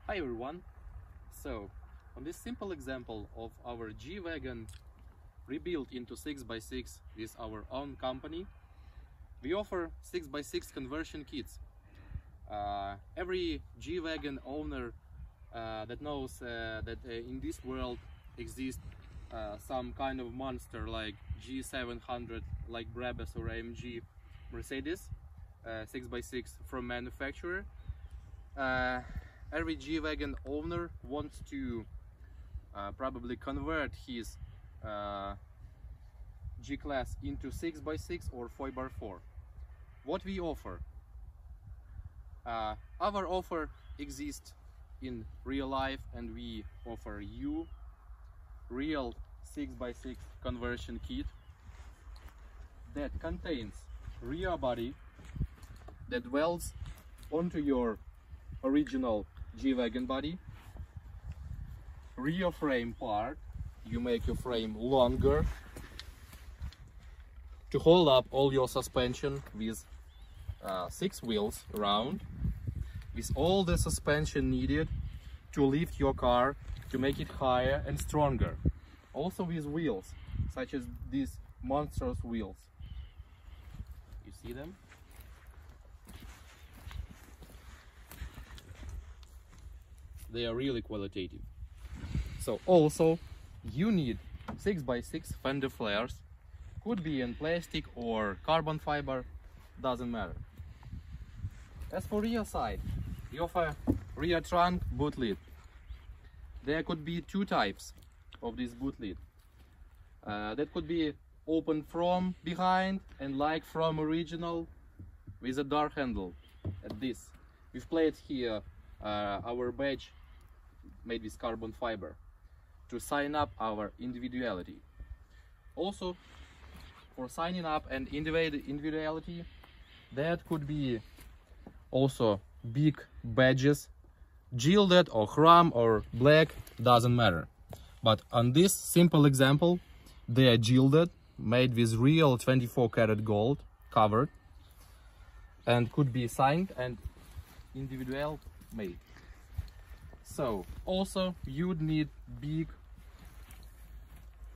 Hi everyone! So, on this simple example of our G-Wagon rebuilt into 6x6 with our own company, we offer 6x6 conversion kits. Every G-Wagon owner that knows that in this world exists some kind of monster like G700, like Brabus or AMG Mercedes 6x6 from manufacturer. Every G-Wagon owner wants to probably convert his G-Class into 6x6 or 4x4. What we offer? Our offer exists in real life, and we offer you real 6x6 conversion kit that contains rear body that welds onto your original G-Wagon body, rear frame part. You make your frame longer to hold up all your suspension with 6 wheels around, with all the suspension needed to lift your car, to make it higher and stronger. Also with wheels, such as these monstrous wheels. You see them? They are really qualitative. So also you need 6x6 fender flares. Could be in plastic or carbon fiber, doesn't matter. As for rear side, we offer rear trunk boot lid. There could be 2 types of this boot lid. That could be open from behind and like from original, with a door handle at this. We've placed here our badge made with carbon fiber to sign up our individuality. Also, for signing up and individuality, that could be also big badges, gilded or chrome or black, doesn't matter. But on this simple example, they are gilded, made with real 24 karat gold, covered, and could be signed and individual made. So also you would need big,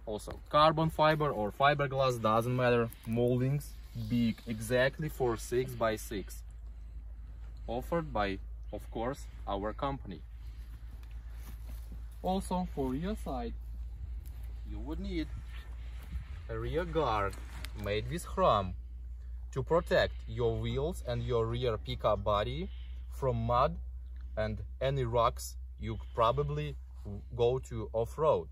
also carbon fiber or fiberglass, doesn't matter, moldings, big, exactly for 6x6, offered by, of course, our company. Also for rear side, you would need a rear guard made with chrome to protect your wheels and your rear pickup body from mud and any rocks you probably go to off-road.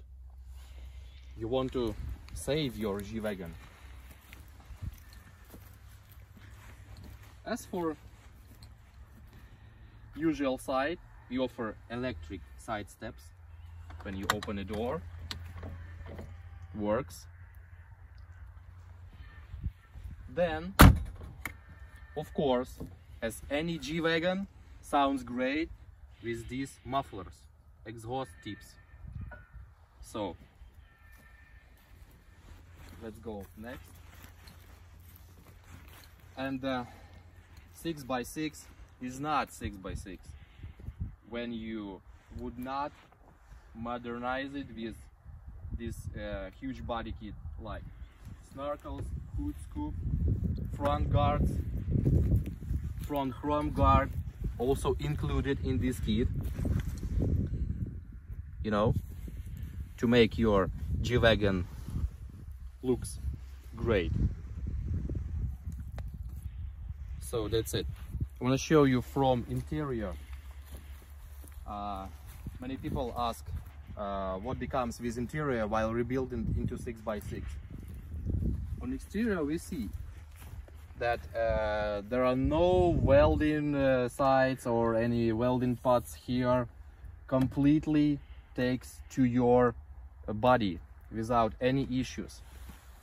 You want to save your G-Wagon. As for usual side, we offer electric side steps. When you open a door, works. Then, of course, as any G-Wagon, sounds great with these mufflers, exhaust tips. So let's go next. And 6x6 is not 6x6 when you would not modernize it with this huge body kit like snorkels, hood scoop, front guards, front chrome guard, also included in this kit, you know, to make your G-Wagon looks great. So that's it. I want to show you from interior. Many people ask what becomes with interior while rebuilding into 6x6. On exterior we see that there are no welding sites or any welding parts here. Completely takes to your body without any issues.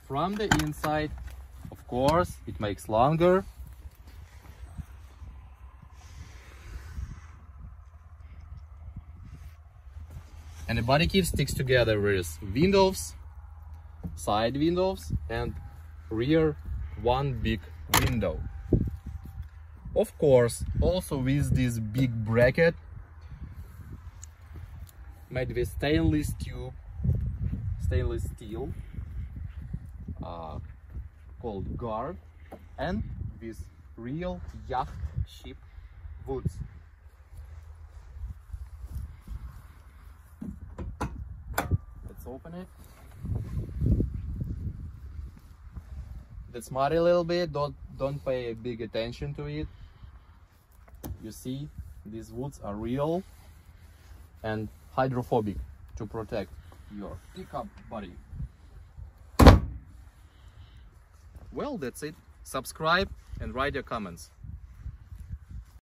From the inside, of course, it makes longer. And the body kit sticks together with windows, side windows, and rear one big window. Of course, also with this big bracket made with stainless steel, called guard, and with real yacht ship woods. Let's open it. It's muddy a little bit, don't pay big attention to it. You see, these woods are real and hydrophobic to protect your pickup body. Well, that's it. Subscribe and write your comments.